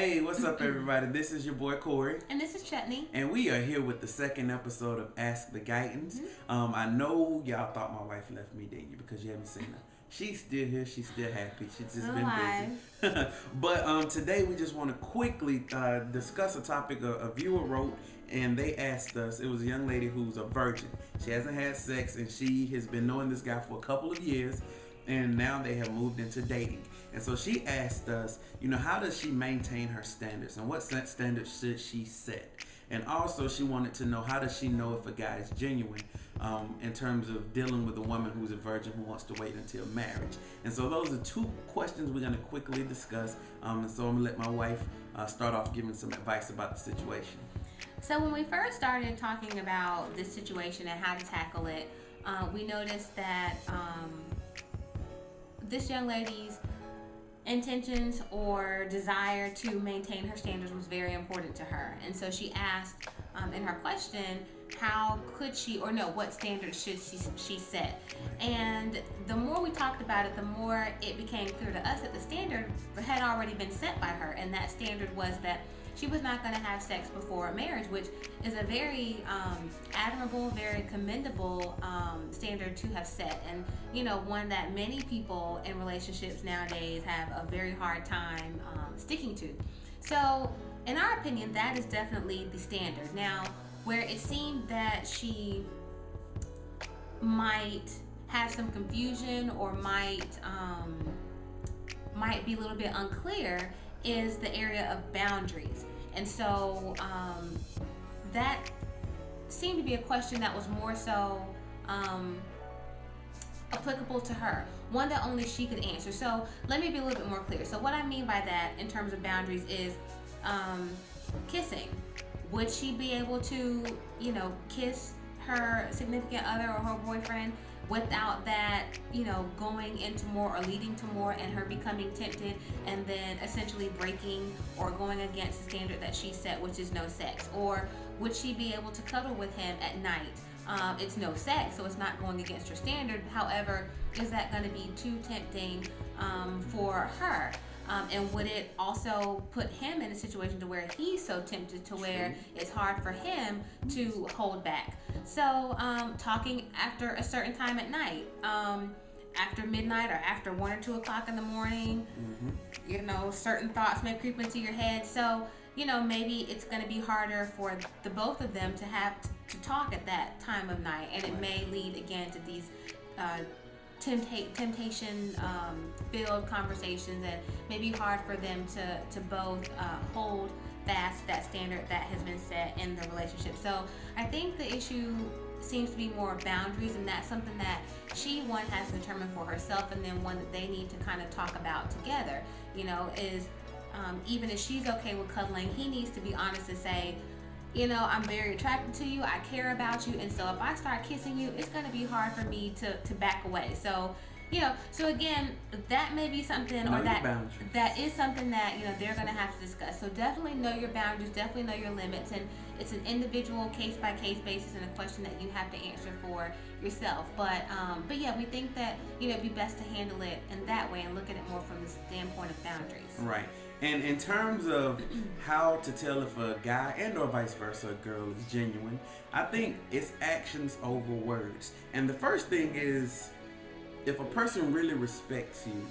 Hey, what's up, everybody? This is your boy Corey. And this is Chutney. And we are here with the second episode of Ask the Guytons. I know y'all thought my wife left me, didn't you? Because you haven't seen her. She's still here. She's still happy. She's just been busy. But today we just want to quickly discuss a topic a viewer wrote, and they asked us. It was a young lady who's a virgin. She hasn't had sex, and she has been knowing this guy for a couple of years, and now they have moved into dating. And so she asked us, how does she maintain her standards, and what standards should she set? And also she wanted to know, how does she know if a guy is genuine in terms of dealing with a woman who's a virgin who wants to wait until marriage. And so those are two questions we're going to quickly discuss. And so I'm going to let my wife start off giving some advice about the situation. So when we first started talking about this situation and how to tackle it, we noticed that this young lady's intentions or desire to maintain her standards was very important to her. And so she asked in her question, how could she, or no, what standards should she set? And the more we talked about it, the more it became clear to us that the standard had already been set by her. And that standard was that she was not going to have sex before marriage, which is a very admirable, very commendable standard to have set, and one that many people in relationships nowadays have a very hard time sticking to. So, in our opinion, that is definitely the standard. Now, where it seemed that she might have some confusion or might be a little bit unclear is the area of boundaries. And so that seemed to be a question that was more so applicable to her, one that only she could answer. So let me be a little bit more clear. So what I mean by that in terms of boundaries is kissing. Would she be able to, kiss her significant other or her boyfriend without that, going into more or leading to more and her becoming tempted and then essentially breaking or going against the standard that she set, which is no sex? Or would she be able to cuddle with him at night? It's no sex, so it's not going against her standard. However, is that going to be too tempting for her? And would it also put him in a situation to where he's so tempted to where it's hard for him to hold back? So talking after a certain time at night, after midnight or after 1 or 2 o'clock in the morning, certain thoughts may creep into your head. So, maybe it's going to be harder for the both of them to have to talk at that time of night. And it may lead again to these temptation filled conversations, and maybe hard for them to both hold fast that standard that has been set in the relationship. So I think the issue seems to be more boundaries, and that's something that she has to determine for herself, and then one that they need to kind of talk about together. Is even if she's okay with cuddling, he needs to be honest and say, I'm very attracted to you, I care about you, and so if I start kissing you, it's going to be hard for me to back away. So, so again, that may be something, or that is something that, they're going to have to discuss. So definitely know your boundaries, definitely know your limits, and it's an individual case-by-case basis and a question that you have to answer for yourself. But yeah, we think that, it'd be best to handle it in that way and look at it more from the standpoint of boundaries. Right. And in terms of how to tell if a guy and or vice versa, a girl is genuine, I think it's actions over words. And the first thing is, if a person really respects you,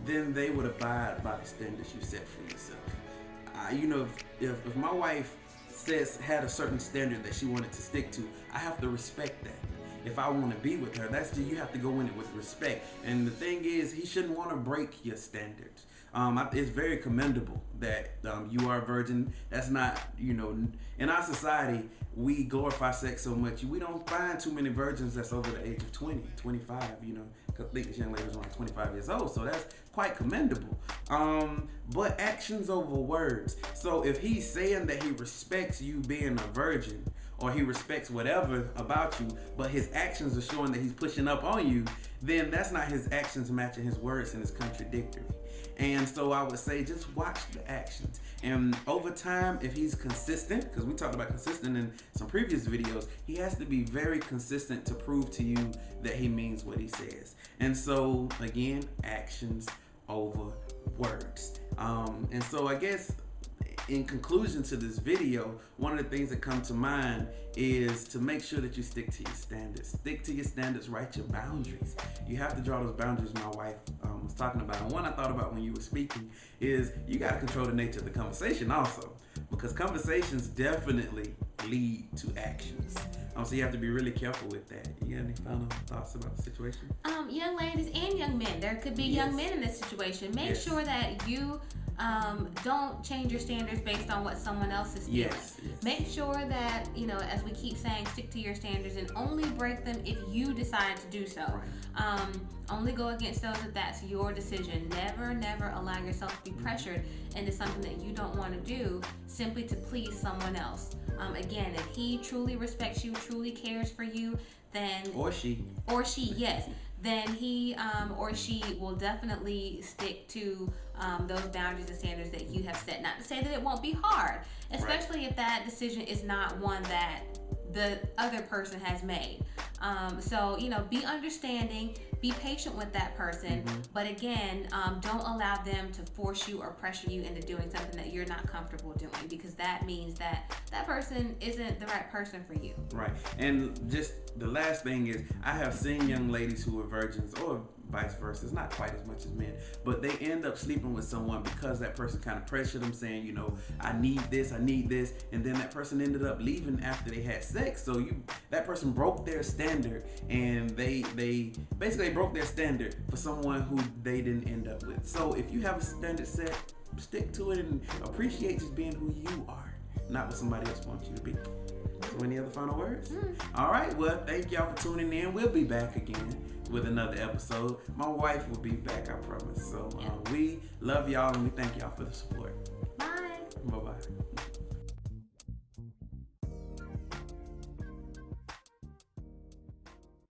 then they would abide by the standards you set for yourself. If my wife had a certain standard that she wanted to stick to, I have to respect that. If I want to be with her, you have to go in it with respect. And the thing is, he shouldn't want to break your standards. It's very commendable that you are a virgin. That's not, in our society, we glorify sex so much. We don't find too many virgins that's over the age of 20, 25, I think this young lady was only 25 years old, so that's quite commendable. But actions over words. So if he's saying that he respects you being a virgin, or he respects whatever about you, but his actions are showing that he's pushing up on you, then that's not his actions matching his words, and it's contradictory. And so I would say just watch the actions. And over time, if he's consistent, because we talked about consistent in some previous videos, he has to be very consistent to prove to you that he means what he says. And so, again, actions over words. And so I guess in conclusion to this video, one of the things that come to mind is to make sure that you stick to your standards. Stick to your standards, write your boundaries. You have to draw those boundaries my wife was talking about. And one I thought about when you were speaking is you got to control the nature of the conversation also, because conversations definitely lead to actions. So you have to be really careful with that. You got any final thoughts about the situation? Young ladies and young men. There could be young men in this situation. Make sure that you don't change your standards based on what someone else is doing. Make sure that, as we keep saying, stick to your standards and only break them if you decide to do so. Only go against those if that's your decision. Never allow yourself to be pressured into something that you don't want to do simply to please someone else. Again, if he truly respects you, truly cares for you, then or she, yes, then he or she will definitely stick to those boundaries and standards that you have set. Not to say that it won't be hard, especially if that decision is not one that the other person has made. So, be understanding, be patient with that person, but again, don't allow them to force you or pressure you into doing something that you're not comfortable doing, because that means that that person isn't the right person for you. Right. And just the last thing is, I have seen young ladies who are virgins, or vice versa. It's not quite as much as men, but they end up sleeping with someone because that person kind of pressured them, saying, I need this, and then that person ended up leaving after they had sex. So that person broke their standard, and they basically broke their standard for someone who they didn't end up with. So if you have a standard set, stick to it and appreciate just being who you are, not what somebody else wants you to be. So any other final words? All right, well, thank y'all for tuning in. We'll be back again with another episode. My wife will be back, I promise. So we love y'all, and we thank y'all for the support.